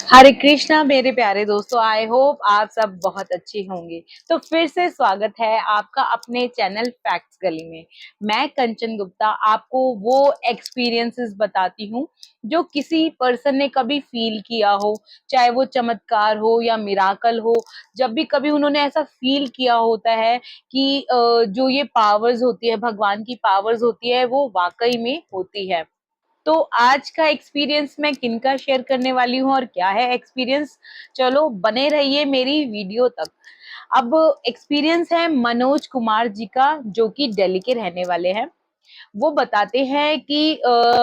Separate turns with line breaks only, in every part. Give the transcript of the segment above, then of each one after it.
हरे कृष्णा मेरे प्यारे दोस्तों, आई होप आप सब बहुत अच्छे होंगे। तो फिर से स्वागत है आपका अपने चैनल फैक्ट्स गली में। मैं कंचन गुप्ता आपको वो एक्सपीरियंसेस बताती हूँ जो किसी पर्सन ने कभी फील किया हो, चाहे वो चमत्कार हो या मिराकल हो। जब भी कभी उन्होंने ऐसा फील किया होता है कि जो ये पावर्स होती है, भगवान की पावर्स होती है, वो वाकई में होती है। तो आज का एक्सपीरियंस मैं किनका शेयर करने वाली हूँ और क्या है एक्सपीरियंस, चलो बने रहिए मेरी वीडियो तक। अब एक्सपीरियंस है मनोज कुमार जी का, जो कि दिल्ली के रहने वाले हैं। वो बताते हैं कि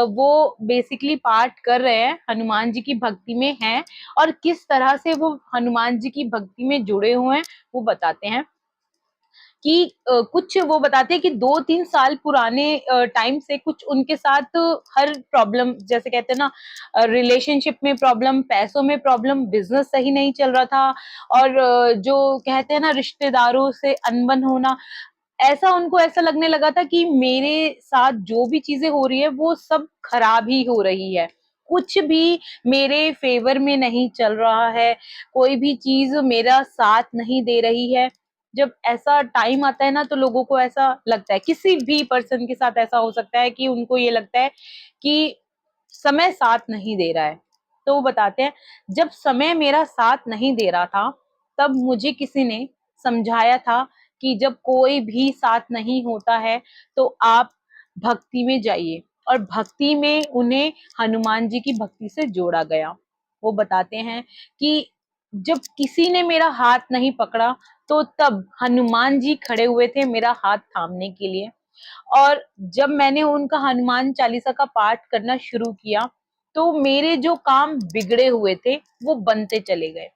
वो बेसिकली पाठ कर रहे हैं, हनुमान जी की भक्ति में हैं और किस तरह से वो हनुमान जी की भक्ति में जुड़े हुए हैं वो बताते हैं। कि कुछ वो बताते हैं कि 2-3 साल पुराने टाइम से कुछ उनके साथ हर प्रॉब्लम, जैसे कहते हैं ना, रिलेशनशिप में प्रॉब्लम, पैसों में प्रॉब्लम, बिजनेस सही नहीं चल रहा था और जो कहते हैं ना रिश्तेदारों से अनबन होना, ऐसा उनको ऐसा लगने लगा था कि मेरे साथ जो भी चीजें हो रही है वो सब खराब ही हो रही है, कुछ भी मेरे फेवर में नहीं चल रहा है, कोई भी चीज मेरा साथ नहीं दे रही है। जब ऐसा टाइम आता है ना तो लोगों को ऐसा लगता है, किसी भी पर्सन के साथ ऐसा हो सकता है कि उनको ये लगता है कि समय साथ नहीं दे रहा है। तो वो बताते हैं, जब समय मेरा साथ नहीं दे रहा था तब मुझे किसी ने समझाया था कि जब कोई भी साथ नहीं होता है तो आप भक्ति में जाइए, और भक्ति में उन्हें हनुमान जी की भक्ति से जोड़ा गया। वो बताते हैं कि जब किसी ने मेरा हाथ नहीं पकड़ा तो तब हनुमान जी खड़े हुए थे मेरा हाथ थामने के लिए। और जब मैंने उनका हनुमान चालीसा का पाठ करना शुरू किया तो मेरे जो काम बिगड़े हुए थे वो बनते चले गए,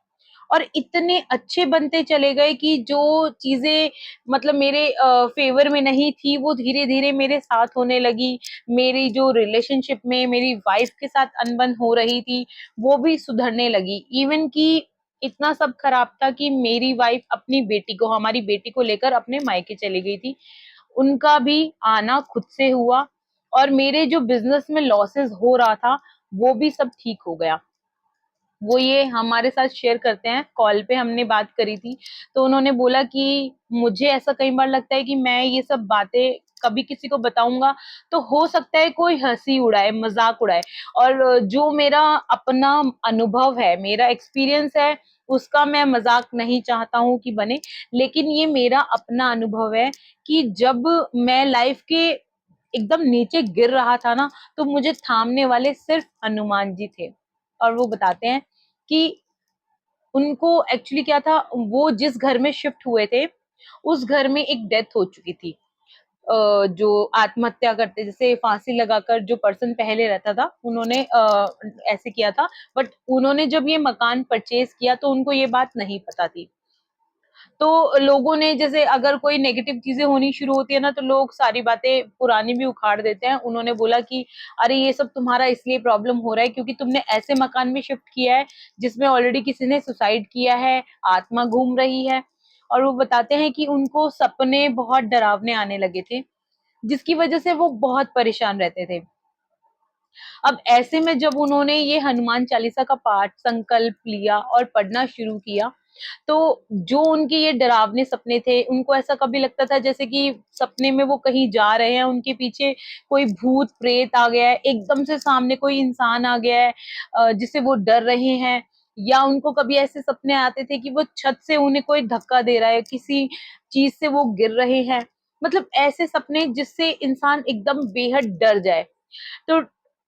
और इतने अच्छे बनते चले गए कि जो चीजें मतलब मेरे फेवर में नहीं थी वो धीरे धीरे मेरे साथ होने लगी। मेरी जो रिलेशनशिप में मेरी वाइफ के साथ अनबन हो रही थी वो भी सुधरने लगी। इवन कि इतना सब खराब था कि मेरी वाइफ अपनी बेटी को, हमारी बेटी को लेकर अपने मायके चली गई थी, उनका भी आना खुद से हुआ। और मेरे जो बिजनेस में लॉसेस हो रहा था वो भी सब ठीक हो गया। वो ये हमारे साथ शेयर करते हैं, कॉल पे हमने बात करी थी तो उन्होंने बोला कि मुझे ऐसा कई बार लगता है कि मैं ये सब बातें कभी किसी को बताऊंगा तो हो सकता है कोई हंसी उड़ाए, मजाक उड़ाए, और जो मेरा अपना अनुभव है, मेरा एक्सपीरियंस है, उसका मैं मजाक नहीं चाहता हूँ कि बने। लेकिन ये मेरा अपना अनुभव है कि जब मैं लाइफ के एकदम नीचे गिर रहा था ना तो मुझे थामने वाले सिर्फ हनुमान जी थे। और वो बताते हैं कि उनको एक्चुअली क्या था, वो जिस घर में शिफ्ट हुए थे उस घर में एक डेथ हो चुकी थी। जो आत्महत्या करते, जैसे फांसी लगाकर जो पर्सन पहले रहता था उन्होंने ऐसे किया था। बट उन्होंने जब ये मकान परचेज किया तो उनको ये बात नहीं पता थी। तो लोगों ने, जैसे अगर कोई नेगेटिव चीजें होनी शुरू होती है ना तो लोग सारी बातें पुरानी भी उखाड़ देते हैं। उन्होंने बोला कि अरे ये सब तुम्हारा इसलिए प्रॉब्लम हो रहा है क्योंकि तुमने ऐसे मकान में शिफ्ट किया है जिसमें ऑलरेडी किसी ने सुसाइड किया है, आत्मा घूम रही है। और वो बताते हैं कि उनको सपने बहुत डरावने आने लगे थे जिसकी वजह से वो बहुत परेशान रहते थे। अब ऐसे में जब उन्होंने ये हनुमान चालीसा का पाठ संकल्प लिया और पढ़ना शुरू किया तो जो उनके ये डरावने सपने थे, उनको ऐसा कभी लगता था जैसे कि सपने में वो कहीं जा रहे हैं, उनके पीछे कोई भूत प्रेत आ गया है, एकदम से सामने कोई इंसान आ गया है जिससे वो डर रहे हैं। या उनको कभी ऐसे सपने आते थे कि वो छत से उन्हें कोई धक्का दे रहा है, किसी चीज से वो गिर रहे हैं। मतलब ऐसे सपने जिससे इंसान एकदम बेहद डर जाए। तो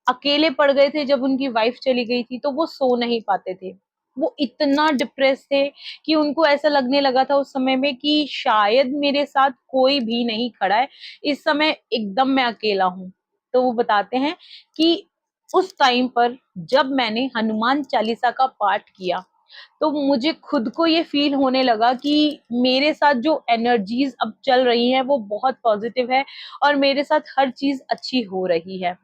अकेले पड़ गए थे, जब उनकी वाइफ चली गई थी तो वो सो नहीं पाते थे। वो इतना डिप्रेस थे कि उनको ऐसा लगने लगा था उस समय में कि शायद मेरे साथ कोई भी नहीं खड़ा है, इस समय एकदम मैं अकेला हूँ। तो वो बताते हैं कि उस टाइम पर जब मैंने हनुमान चालीसा का पाठ किया तो मुझे खुद को ये फील होने लगा कि मेरे साथ जो एनर्जीज अब चल रही हैं वो बहुत पॉजिटिव है और मेरे साथ हर चीज अच्छी हो रही है।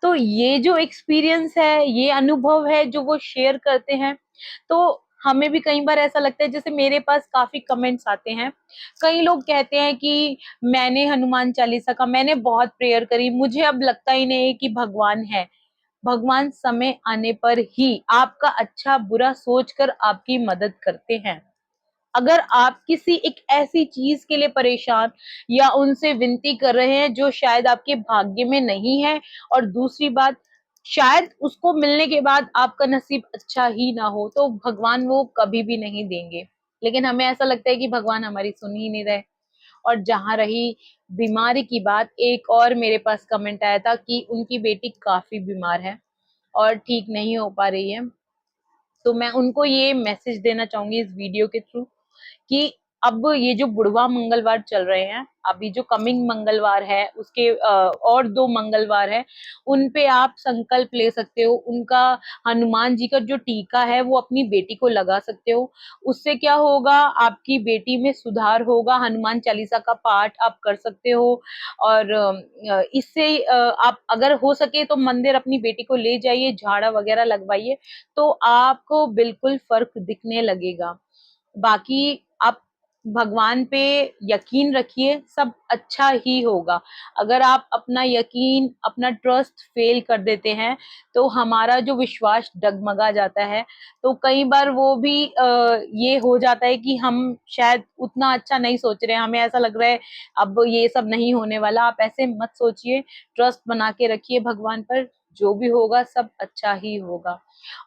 तो ये जो एक्सपीरियंस है, ये अनुभव है जो वो शेयर करते हैं, तो हमें भी कई बार ऐसा लगता है, जैसे मेरे पास काफी कमेंट्स आते हैं। कई लोग कहते हैं कि मैंने हनुमान चालीसा का मैंने बहुत प्रेयर करी, मुझे अब लगता ही नहीं है कि भगवान है। भगवान समय आने पर ही आपका अच्छा बुरा सोचकर आपकी मदद करते हैं। अगर आप किसी एक ऐसी चीज के लिए परेशान या उनसे विनती कर रहे हैं जो शायद आपके भाग्य में नहीं है, और दूसरी बात, शायद उसको मिलने के बाद आपका नसीब अच्छा ही ना हो, तो भगवान वो कभी भी नहीं देंगे। लेकिन हमें ऐसा लगता है कि भगवान हमारी सुन ही नहीं रहे। और जहां रही बीमारी की बात, एक और मेरे पास कमेंट आया था कि उनकी बेटी काफी बीमार है और ठीक नहीं हो पा रही है। तो मैं उनको ये मैसेज देना चाहूंगी इस वीडियो के थ्रू कि अब ये जो बुढ़वा मंगलवार चल रहे हैं, अभी जो कमिंग मंगलवार है उसके और 2 मंगलवार है, उन पे आप संकल्प ले सकते हो। उनका हनुमान जी का जो टीका है वो अपनी बेटी को लगा सकते हो। उससे क्या होगा, आपकी बेटी में सुधार होगा। हनुमान चालीसा का पाठ आप कर सकते हो। और इससे आप अगर हो सके तो मंदिर अपनी बेटी को ले जाइए, झाड़ा वगैरह लगवाइए, तो आपको बिल्कुल फर्क दिखने लगेगा। बाकी आप भगवान पे यकीन रखिए, सब अच्छा ही होगा। अगर आप अपना यकीन, अपना ट्रस्ट फेल कर देते हैं, तो हमारा जो विश्वास डगमगा जाता है, तो कई बार वो भी ये हो जाता है कि हम शायद उतना अच्छा नहीं सोच रहे हैं, हमें ऐसा लग रहा है अब ये सब नहीं होने वाला। आप ऐसे मत सोचिए, ट्रस्ट बना के रखिए भगवान पर, जो भी होगा सब अच्छा ही होगा।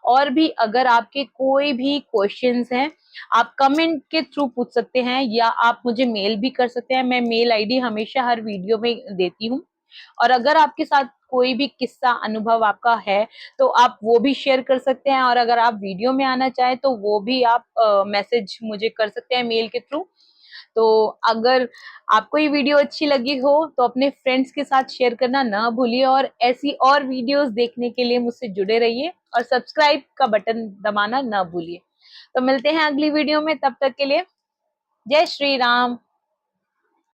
और भी अगर आपके कोई भी क्वेश्चंस हैं, आप कमेंट के थ्रू पूछ सकते हैं, या आप मुझे मेल भी कर सकते हैं। मैं मेल आईडी हमेशा हर वीडियो में देती हूँ। और अगर आपके साथ कोई भी किस्सा अनुभव आपका है, तो आप वो भी शेयर कर सकते हैं। और अगर आप वीडियो में आना चाहें तो वो भी आप मैसेज मुझे कर सकते हैं मेल के थ्रू। तो अगर आपको ये वीडियो अच्छी लगी हो तो अपने फ्रेंड्स के साथ शेयर करना ना भूलिए, और ऐसी और वीडियोस देखने के लिए मुझसे जुड़े रहिए, और सब्सक्राइब का बटन दबाना ना भूलिए। तो मिलते हैं अगली वीडियो में, तब तक के लिए जय श्री राम।